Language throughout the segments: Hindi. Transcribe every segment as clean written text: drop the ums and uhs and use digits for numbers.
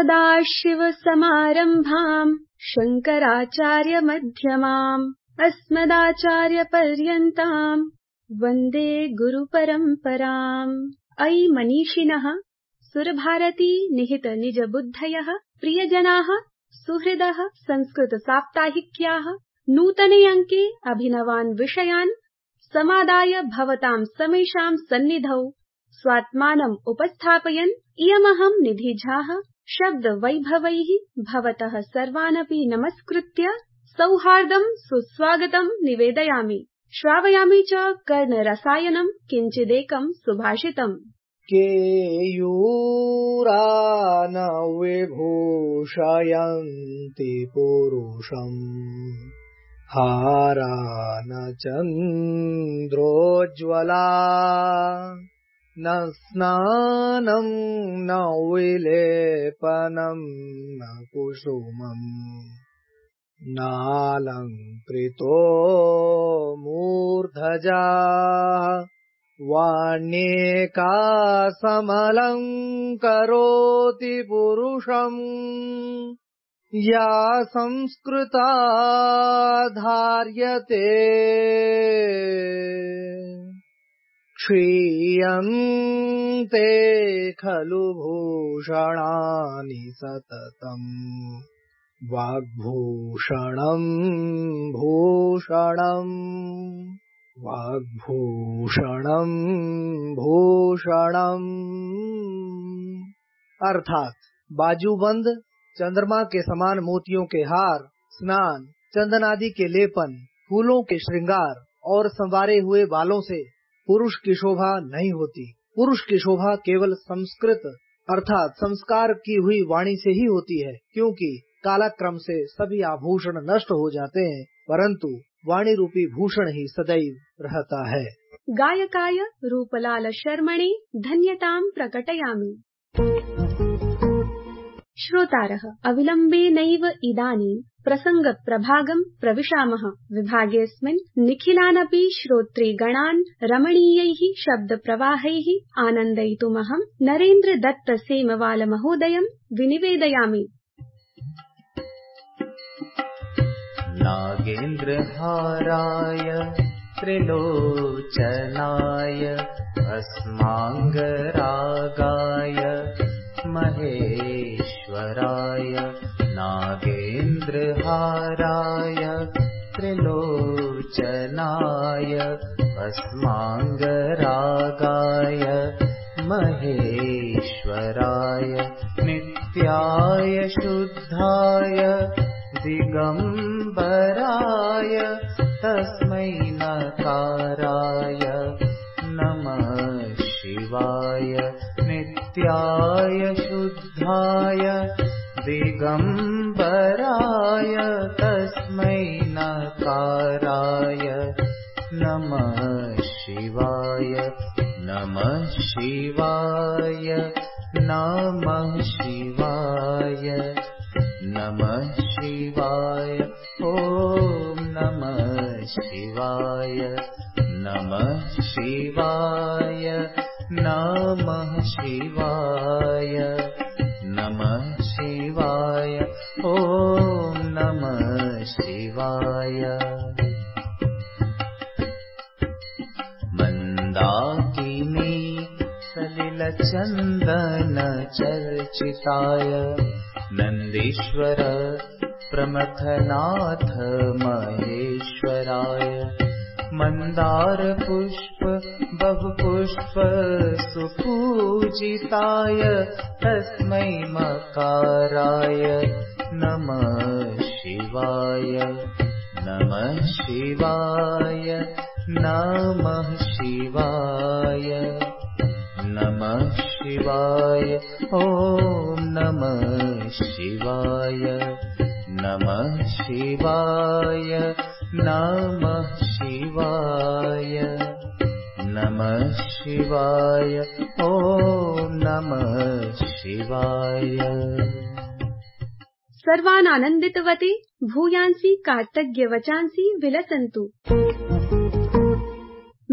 सदाशिवसमारम्भाम् शङ्कराचार्यमध्यमाम् अस्मदाचार्यपर्यन्ताम् वन्दे गुरुपरम्पराम्। अयि मनीषिणः, सुरभारती निहित निज बुद्धयः, प्रियजनाः, सुहृदः, संस्कृत साप्ताहिक्याः नूतने अङ्के अभिनवान् विषयान् समादाय भवतां समेषां सन्निधौ स्वात्मानम् उपस्थापयन् इयमहं निधि झाः शब्दवैभवैः भवतः सर्वानपि नमस्कृत्य सौहार्दं सुस्वागतं निवेदयामि। श्रावयामि च कर्णरसायनं किञ्चिदेकं सुभाषितम्। केयूरान विभूषयन्ति पुरुषम् हारान चन्द्रोज्ज्वला न स्नानं न विलेपनं न कुसुमम् नालङ्कृतो मूर्धजा वाण्येका समलङ्करोति पुरुषम् या संस्कृता धार्यते क्षीयन्ते खलु भूषणानि सततम् वाग्भूषणम् भूषणम् वाग्भूषणम् भूषणम्। अर्थात बाजूबंद, चंद्रमा के समान मोतियों के हार, स्नान, चंदन आदि के लेपन, फूलों के श्रृंगार और संवारे हुए बालों से पुरुष की शोभा नहीं होती। पुरुष की शोभा केवल संस्कृत अर्थात संस्कार की हुई वाणी से ही होती है, क्योंकि कालक्रम से सभी आभूषण नष्ट हो जाते हैं, परंतु वाणी रूपी भूषण ही सदैव रहता है। गायकाय रूपलाल शर्मणे धन्यतां प्रकटयामि। श्रोतारः, अविलम्बेनैव इदानीं प्रसङ्गप्रभागं प्रविशामः। विभागेऽस्मिन् निखिलानपि श्रोतृगणान् रमणीयैः शब्दप्रवाहैः आनन्दयितुमहं नरेन्द्र दत्त सेमवाल महोदयं विनिवेदयामि। नागेन्द्रहाराय त्रिलोचनाय अस्माङ्गरागाय महेश्वराय नागेन्द्रहाराय त्रिलोचनाय अस्माङ्गरागाय महेश्वराय नित्याय शुद्धाय दिगम्बराय तस्मै नकाराय नमः शिवाय। नित्याय शुद्धाय दिगम्बराय तस्मै नकाराय नमः शिवाय। नमः शिवाय नमः शिवाय नमः शिवाय। ॐ नमः शिवाय नमः शिवाय नमः शिवाय नमः शिवाय। ॐ नमः शिवाय। मन्दाकिनी सलिलचन्दन चर्चिताय नन्दीश्वर प्रमथनाथ महेश्वराय मंदार पुष्प बहुपुष्प सुपूजिताय तस्मै मकाराय नमः शिवाय। नमः शिवाय नमः शिवाय नमः शिवाय। ॐ नमः शिवाय नमः शिवाय नमः शिवाय नमः शिवाय। ॐ नमः शिवाय। सर्वान् आनन्दितवते भूयांसि कार्तज्ञवचांसि विलसन्तु।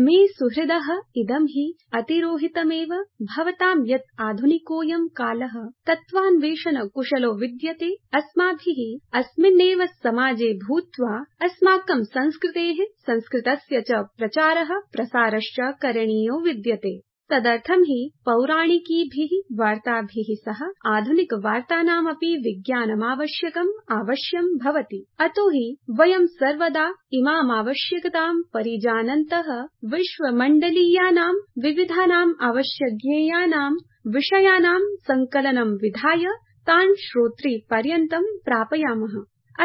मे सुहृदः इदं हि अतिरोहितमेव भवतां यत् आधुनिकोऽयं कालः तत्त्वान्वेषण कुशलो विद्यते अस्माभिः अस्मिन्नेव समाजे भूत्वा अस्माकं संस्कृतेः संस्कृतस्य च प्रचारः प्रसारश्च करणीयो विद्यते। तदर्थं हि पौराणिकीभिः वार्ताभिः सह आधुनिक वार्तानामपि अवश्यं भवति। अतो हि वयं सर्वदा इमाम् आवश्यकतां परिजानन्तः विश्वमण्डलीयानां विविधानाम् आवश्यज्ञेयानां विषयाणां संकलनं विधाय तान् श्रोतृपर्यन्तं प्रापयामः।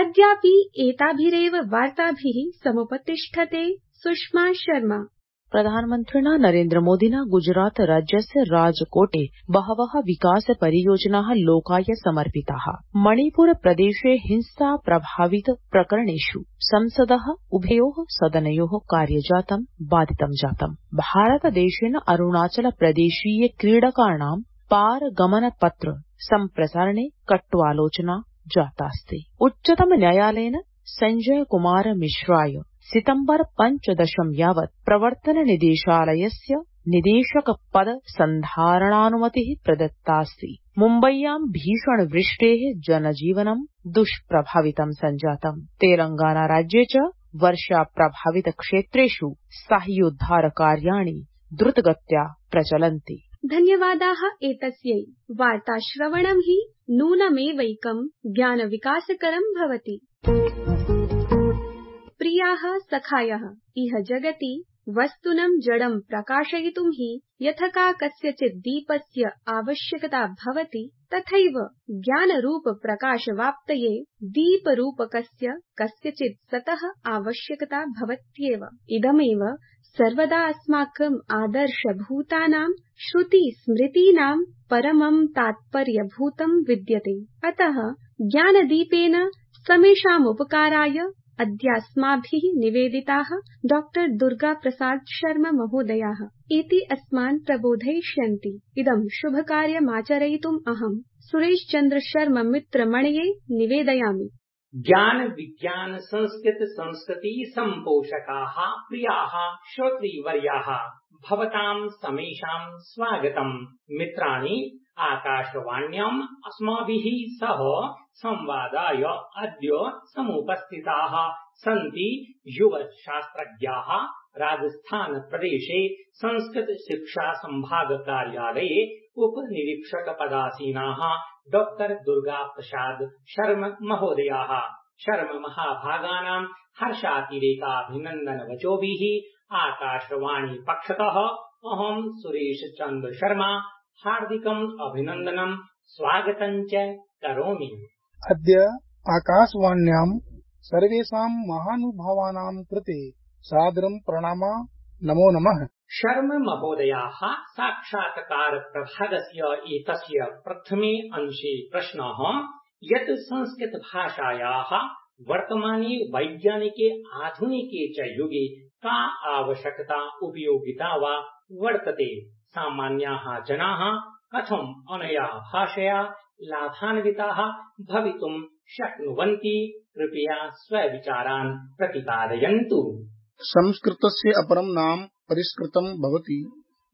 अद्यापि एताभिरेव वार्ताभिः समुपतिष्ठते सुषमा शर्मा। प्रधानमन्त्रिणा नरेन्द्र मोदिना गुजरात राज्यस्य राजकोटे बहवः विकास परियोजनाः लोकाय समर्पिताः। मणिपुर प्रदेशे हिंसा प्रभावित प्रकरणेषु संसदः उभयोः सदनयोः कार्यजातं बाधितं जातम्। भारतदेशेन अरुणाचल प्रदेशीय क्रीडकाणां पारगमन पत्र सम्प्रसारणे कट्वालोचना जातास्ति। उच्चतम न्यायालयेन संजय कुमार मिश्राय सितम्बर 15 यावत् प्रवर्तन निदेशालयस्य निदेशक पद सन्धारणानुमतिः प्रदत्तास्ति। मुम्बय्यां भीषण वृष्टेः जनजीवनं दुष्प्रभावितं सञ्जातम्। तेलंगाना राज्ये च वर्षा प्रभावित क्षेत्रेषु साहाय्योद्धार कार्याणि द्रुतगत्या प्रचलन्ति। धन्यवादाः एतस्यै वार्ताश्रवणं हि नूनमेवैकं ज्ञानविकासकरं भवति। प्रियाः सखायः, इह जगति वस्तुनं जडं प्रकाशयितुं हि यथा कस्यचित् दीपस्य आवश्यकता भवति तथैव ज्ञानरूप प्रकाशवाप्तये दीपरूपकस्य कस्यचित् सतः आवश्यकता भवत्येव। इदमेव सर्वदा अस्माकम् आदर्शभूतानां श्रुति स्मृतीनां परमं तात्पर्यभूतं विद्यते। अतः ज्ञानदीपेन समेषाम् उपकाराय अद्यास्माभिः निवेदिताः डॉक्टर दुर्गा प्रसाद शर्मा महोदयाः इति अस्मान् प्रबोधयिष्यन्ति। इदं शुभकार्यमाचरयितुम् अहं सुरेश चन्द्र शर्मा मित्रमणये निवेदयामि। ज्ञान विज्ञान संस्कृत संस्कृति सम्पोषकाः प्रियाः श्रोतृवर्याः, भवतां समेषां स्वागतम्। मित्राणि, आकाशवाण्याम् अस्माभिः सह संवादाय अद्य समुपस्थिताः सन्ति युवशास्त्रज्ञाः। राजस्थान प्रदेशे संस्कृत शिक्षा संभाग कार्यालये उपनिरीक्षक पदासीनाः डॉक्टर दुर्गा प्रसाद शर्मा महोदयाः। शर्मा महाभागानां हर्षातिरेकाभिनन्दन वचोभिः आकाशवाणी पक्षतः अहं सुरेश चन्द्र शर्मा हार्दिकम् अभिनन्दनं स्वागतं च करोमि। अद्य आकाशवाण्यां सर्वेषां महानुभावानां कृते सादरं प्रणामः, नमो नमः। शर्मा महोदयाः साक्षात्कार प्रभागस्य एतस्य प्रथमे अंशे प्रश्नः यत् संस्कृत भाषायाः वर्तमाने वैज्ञानिके आधुनिके च युगे का आवश्यकता उपयोगिता वा वर्तते, सामान्याः जनाः कथम् अनया भाषया लाभान्विताः भवितुं शक्नुवन्ति, कृपया स्वविचारान् प्रतिपादयन्तु। संस्कृतस्य अपरं नाम परिष्कृतं भवति।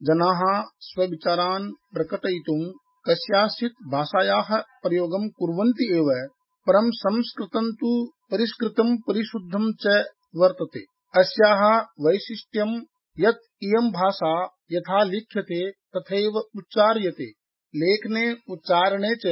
जनाः स्वविचारान् प्रकटयितुं कस्याचित् भाषायाः प्रयोगं कुर्वन्ति एव, परं संस्कृतं तु परिष्कृतं परिशुद्धं च वर्तते। अस्याः वैशिष्ट्यं यत् इयं भाषा यथा लिख्यते तथैव उच्चार्यते, लेखने उच्चारणे च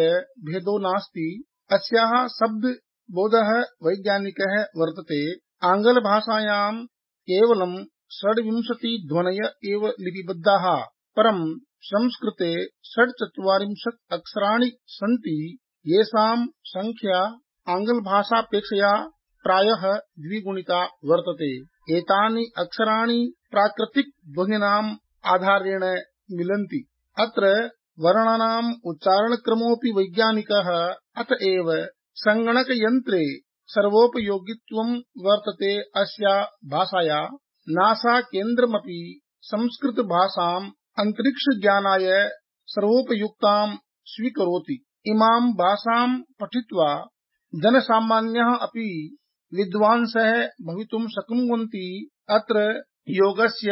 भेदो नास्ति। अस्याः शब्दबोधः वैज्ञानिकः वर्तते। आङ्ग्लभाषायां केवलं 26 ध्वनय एव लिपिबद्धाः, परं संस्कृते 46 अक्षराणि सन्ति, येषां संख्या आङ्ग्लभाषापेक्षया प्रायः द्विगुणिता वर्तते। एतानि अक्षराणि प्राकृतिकध्वनीनाम् आधारेण मिलन्ति। अत्र वर्णानाम् उच्चारणक्रमोऽपि वैज्ञानिकः, अतएव संगणकयन्त्रे सर्वोपयोगित्वं वर्तते। अस्या भाषाया नासा केन्द्रमपि संस्कृतभाषाम् अन्तरिक्षज्ञानाय सर्वोपयुक्तां स्वीकरोति। इमां भाषां पठित्वा जनसामान्यः अपि विद्वांसः भवितुं शक्नुवन्ति। अत्र योगस्य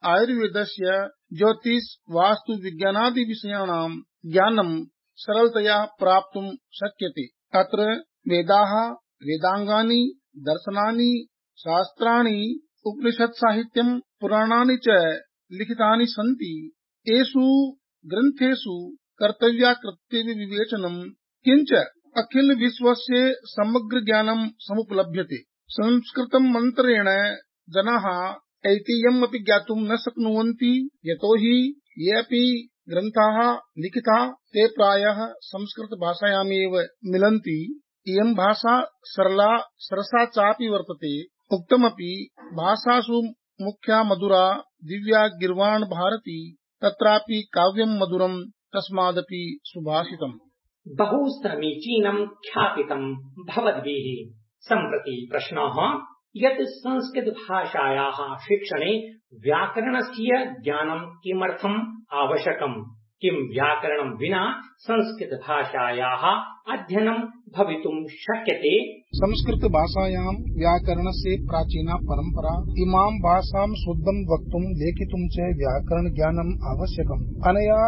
आयुर्वेदस्य ज्योतिष वास्तु विज्ञानादि विषयाणां ज्ञानं सरलतया प्राप्तुं शक्यते। अत्र वेदाः, वेदांगानि, दर्शनानि, शास्त्राणि, उपनिषत् साहित्यं, पुराणानि च लिखितानि सन्ति। एषु ग्रन्थेषु कर्तव्या कर्तव्य विवेचनं किञ्च अखिल विश्वस्य समग्र ज्ञानं समुपलभ्यते। संस्कृतं मन्त्रेण जनाः ऐतिह्यम् अपि ज्ञातुं न शक्नुवन्ति, यतोहि ये अपि ग्रन्थाः लिखिताः ते प्रायः संस्कृत भाषायामेव मिलन्ति। इयं भाषा सरला सरसा चापि वर्तते। उक्तमपि भाषासु मुख्या मधुरा दिव्या गिर्वाण भारती, तत्रापि काव्यं मधुरं तस्मादपि सुभाषितम्। बहु समीचीनं ख्यापितं भवद्भिः। सम्प्रति प्रश्नः यत् संस्कृतभाषायाः शिक्षणे व्याकरणस्य ज्ञानं किमर्थम् आवश्यकम्? किं व्याकरणं विना संस्कृतभाषायाः अध्ययनं भवितुं शक्यते? संस्कृत भाषायां व्याकरणस्य प्राचीना परंपरा। इमां भाषां शुद्धं वक्तुं लेखितुं च व्याकरण ज्ञानम् आवश्यकम्। अनया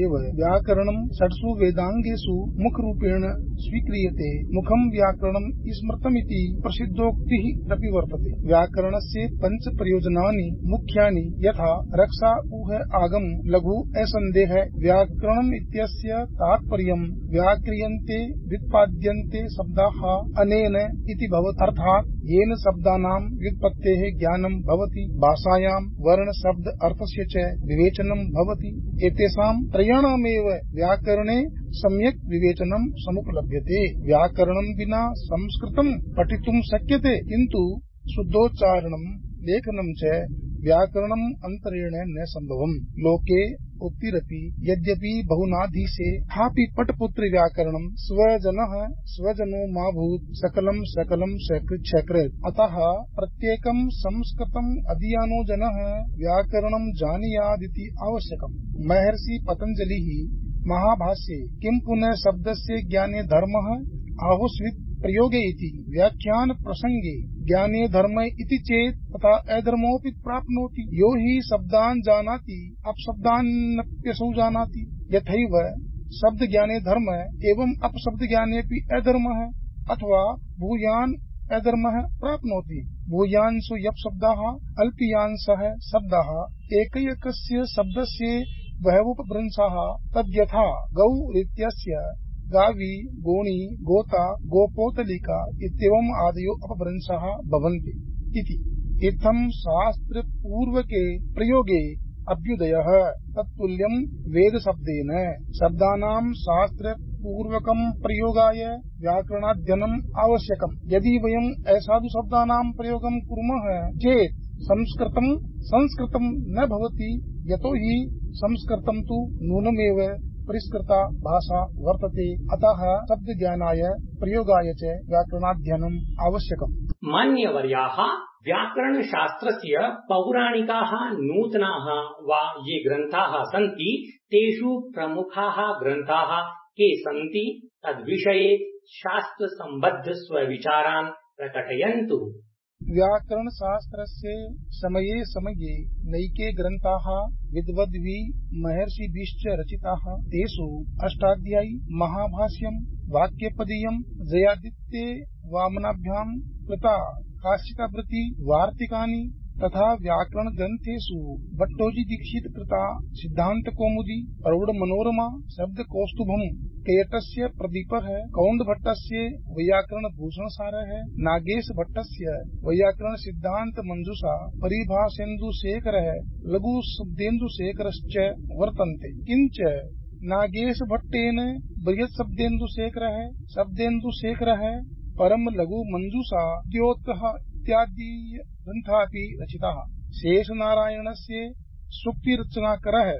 एव व्याकरणं षट्सु वेदांगेषु मुखरूपेण स्वीक्रियते। मुखं व्याकरणं स्मृतमिति प्रसिद्धोक्तिः अपि वर्तते। व्याकरणस्य पञ्च प्रयोजनानि मुख्यानि यथा रक्षा, ऊह, आगम, लघु, असन्देह। व्याकरणम् इत्यस्य तात्पर्यं व्याक्रियन्ते व्युत्पाद्यन्ते शब्दाः अनेन इति भवति, अर्थात् येन शब्दानां व्युत्पत्तेः ज्ञानं भवति। भाषायां वर्ण शब्द अर्थस्य च विवेचनं भवति। एतेषां त्रयाणामेव व्याकरणे सम्यक् विवेचनं समुपलभ्यते। व्याकरणं विना संस्कृतं पठितुं शक्यते, किन्तु शुद्धोच्चारणं लेखनं च व्याकरणम् अन्तरेण न सम्भवम्। लोके उक्तिरपि यद्यपि बहुनाधीशे हापि पटपुत्र व्याकरणं स्वजनः स्वजनो मा भूत् सकलं सकलं सकृत्। अतः प्रत्येकं संस्कृतम् अधीयानो जनः व्याकरणं जानीयादिति आवश्यकम्। महर्षि पतञ्जलिः महाभाष्ये किं पुनः शब्दस्य ज्ञाने धर्मः आहुस्वित् प्रयोगे इति व्याख्यान प्रसंगे ज्ञाने धर्म इति चेत् तथा अधर्मोऽपि प्राप्नोति। यो हि शब्दान् जानाति अपशब्दान्नप्यसौ जानाति। यथैव शब्द ज्ञाने धर्म एवं अपशब्द ज्ञानेऽपि अधर्मः अथवा भूयान् अधर्मः प्राप्नोति। भूयांसु यप्शब्दाः अल्पीयांसः शब्दाः एकैकस्य शब्दस्य बहवोपभ्रंशाः तद्यथा गौ इत्यस्य गावी, गोणी, गोता, गोपोतलिका इत्येवम् आदयो अपभ्रंशाः भवन्ति इति। इत्थं शास्त्र पूर्वके प्रयोगे अभ्युदयः तत्तुल्यं वेद शब्देन। शब्दानां शास्त्र पूर्वकं प्रयोगाय व्याकरणाध्ययनम् आवश्यकम्। यदि वयम् असाधु शब्दानां प्रयोगं कुर्मः चेत् संस्कृतं न भवति, यतोहि संस्कृतं तु नूनमेव परिष्कृता भाषा वर्तते। अतः शब्द ज्ञानाय प्रयोगाय च व्याकरणाध्ययनम् आवश्यकम्। मान्यवर्याः, व्याकरण शास्त्रस्य पौराणिकाः नूतनाः वा ये ग्रन्थाः सन्ति तेषु प्रमुखाः ग्रन्थाः के सन्ति? तद्विषये शास्त्र सम्बद्ध स्वविचारान् प्रकटयन्तु। व्याकरण शास्त्रस्य समये समये नैके ग्रन्थाः विद्वद्भिः महर्षिभिश्च रचिताः। तेषु अष्टाध्यायी, महाभाष्यम्, वाक्यपदीयम्, जयादित्ये वामनाभ्यां कृता काशिकावृत्ति, वार्तिकानि तथा व्याकरण ग्रन्थेषु भट्टोजी दीक्षित कृता सिद्धान्त कौमुदी, प्रौढ़ मनोरमा, शब्द कौस्तुभम्, केटस्य प्रदीपः, कौंड भट्टस्य वैयाकरण भूषण सारः, नागेश भट्टस्य वैयाकरण सिद्धान्त मंजूषा, परिभाषेन्दु शेखरः, लघु शब्देन्दु शेखरश्च वर्तन्ते। किञ्च नागेश भट्टेन बृहत् शब्देन्दु शेखरः, परम लघु मंजूषा, द्योतः इत्यादि ग्रन्थापि रचिताः। शेषनारायणस्य सूक्तिरचनाकरः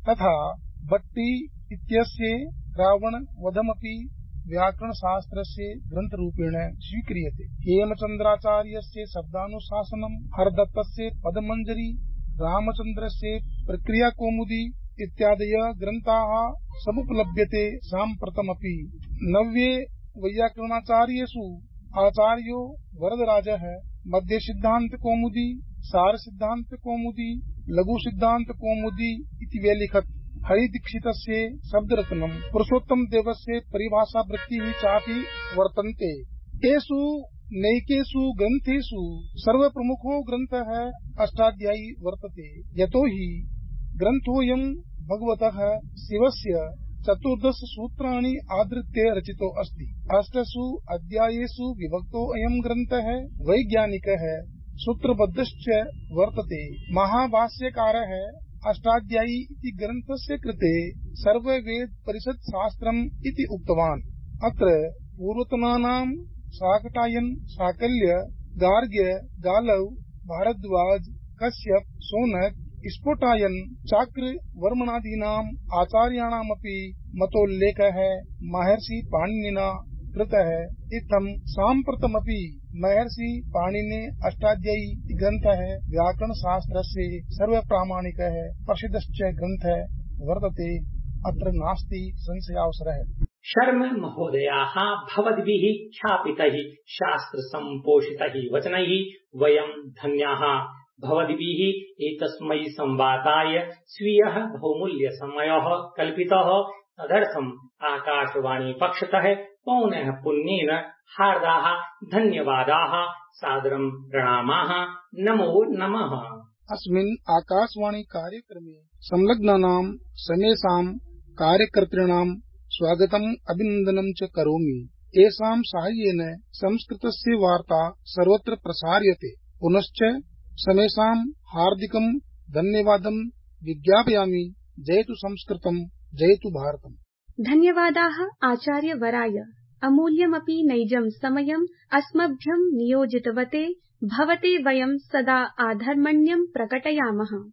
तथा भट्टी इत्यस्य रावण वधमपि व्याकरण शास्त्रस्य ग्रन्थरूपेण स्वीक्रियते। हेमचन्द्राचार्यस्य शब्दानुशासनम्, हरदत्तस्य पदमञ्जरी, रामचन्द्रस्य प्रक्रियाकौमुदी इत्यादयः ग्रन्थाः समुपलभ्यते साम्प्रतमपि। नव्ये वैयाकरणाचार्येषु आचार्यो वरदराजः, मध्ये सिद्धान्त कौमुदी, सार सिद्धांत कौमुदी लघु सिद्धांत कौमुदी इति व्यलिखत्। हरिदीक्षितस्य शब्दरत्नम् पुरुषोत्तम देवस्य परिभाषा वृत्तिः चापि वर्तन्ते। एषु नैकेषु ग्रन्थेषु सर्वप्रमुखो ग्रन्थः अष्टाध्यायी वर्तते। यतोहि ग्रन्थोऽयं भगवतः शिवस्य 14 सूत्राणि आधृत्य रचितो अस्ति। 8 अध्यायेषु विभक्तो अयं ग्रन्थः वैज्ञानिकः सूत्रबद्धश्च वर्तते। महाभाष्यकारः अष्टाध्यायी इति ग्रन्थस्य कृते सर्ववेद परिषद शास्त्रम् इति उक्तवान्। अत्र पूर्वतनानां शाकटायन, शाकल्य, गार्ग्य, गालव, भारद्वाज, कश्यप, शौनक, स्फोटायन, चाक्र, वर्मणादीनाम् आचार्याणामपि मतोल्लेखः महर्षि पाणिनिना कृतः। इत्थं साम्प्रतमपि महर्षि पाणिने अष्टाध्यायी ग्रन्थः व्याकरण शास्त्रस्य सर्वप्रामाणिकः प्रसिद्धश्च ग्रन्थः वर्तते। अत्र नास्ति संशयावसरः। शर्म महोदयाः भवद्भिः ख्यापितैः शास्त्र सम्पोषितैः वचनैः वयं धन्याः। भवद्भिः एतस्मै संवादाय स्वीयः बहुमूल्य समयः कल्पितः। तदर्थम् आकाशवाणी पक्षतः पौनः पुन्येन हार्दाः धन्यवादाः, सादरं प्रणामाः, नमो नमः। अस्मिन् आकाशवाणी कार्यक्रमे संलग्नानां समेषां कार्यकर्तॄणां स्वागतम् अभिनन्दनं च करोमि। एषां साहाय्येन संस्कृतस्य वार्ता सर्वत्र प्रसार्यते। पुनश्च समेषां हार्दिकं धन्यवादं विज्ञापयामि। जयतु संस्कृतं, जयतु भारतम्। धन्यवादाः आचार्यवराय। अमूल्यमपि नैजं समयम् अस्मभ्यं नियोजितवते भवते वयं सदा आधर्मण्यं प्रकटयामः।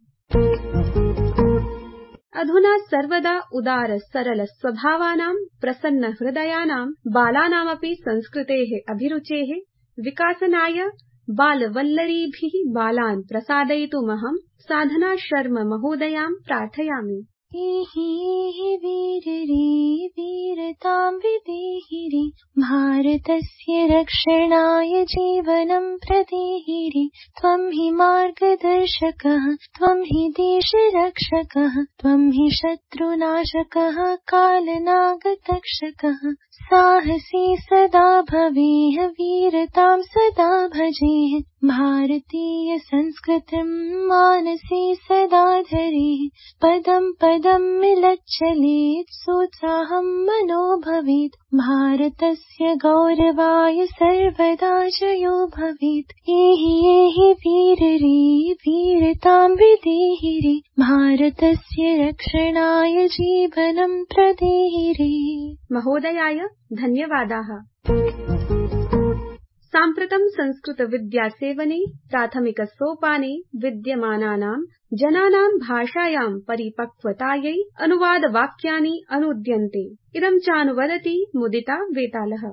अधुना सर्वदा उदार सरल स्वभावानां प्रसन्न हृदयानां बालानामपि संस्कृतेः अभिरुचेः विकासनाय बालवल्लरीभिः बालान् प्रसादयितुमहं साधना शर्मा महोदयां प्रार्थयामि। एहि वीररी वीरतां विदेहिरि भारतस्य रक्षणाय जीवनं प्रदेहिरि। त्वं हि मार्गदर्शकः, त्वं हि देशरक्षकः, त्वं हि शत्रुनाशकः, कालनागतक्षकः। साहसी सदा भवेह, वीरतां सदा भजेह। भारतीय संस्कृतिं मानसे सदा धरेः। पदं पदं मिलच्चलेत्, सोत्साहं मनो भवेत्। भारतस्य गौरवाय सर्वदा जयो भवेत्। एहि वीररी वीरतां विदेहिरि भारतस्य रक्षणाय जीवनं प्रदेहिरि। महोदयाय धन्यवादाः। साम्प्रतं संस्कृत विद्यासेवने प्राथमिक सोपाने विद्यमानानां जनानां भाषायां परिपक्वतायै अनुवादवाक्यानि अनुद्यन्ते। इदं चानुवदति मुदिता वेतालः।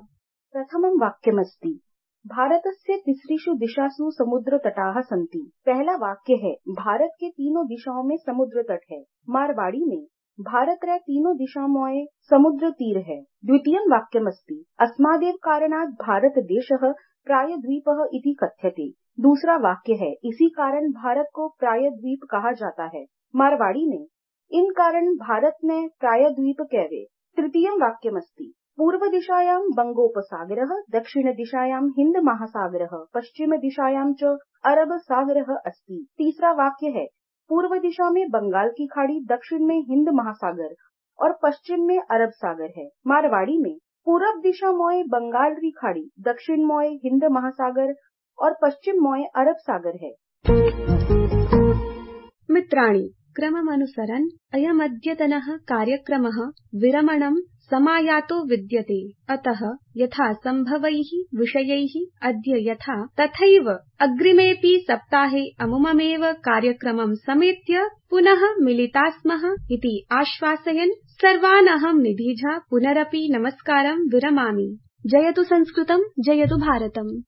प्रथमं वाक्यमस्ति भारतस्य तिसृषु दिशासु समुद्र तटाः सन्ति। पहला वाक्य है भारत के तीनों दिशाओं में समुद्र तट है। मारवाड़ी में भारत रे तीनों दिशाओं समुद्र तीर है। द्वितीयं वाक्यमस्ति अस्मादेव कारणात् भारत देशः प्रायद्वीपः इति कथ्यते। दूसरा वाक्य है इसी कारण भारत को प्रायद्वीप कहा जाता है। मारवाड़ी में इन कारण भारत ने प्रायद्वीप कहवे। तृतीयं वाक्यमस्ति पूर्व दिशायां बंगोपसागरः, दक्षिण दिशायां हिंद महासागरः, पश्चिम दिशायां च अरब सागरः अस्ति। तीसरा वाक्य है पूर्व दिशा में बंगाल की खाड़ी, दक्षिण में हिंद महासागर और पश्चिम में अरब सागर है। मारवाड़ी में पूरब दिशा मोए बंगाल की खाड़ी, दक्षिण मोए हिंद महासागर और पश्चिम मोए अरब सागर है। मित्राणि, क्रममनुसरन् अयमद्यतनः कार्यक्रमः विरमणं समायातो विद्यते। अतः यथा सम्भवैः विषयैः अद्य यथा तथैव अग्रिमेऽपि सप्ताहे अमुममेव कार्यक्रमं समेत्य पुनः मिलितास्मः इति आश्वासयन् सर्वान् अहं निधिजा पुनरपि नमस्कारं विरमामि। जयतु संस्कृतं, जयतु भारतम्।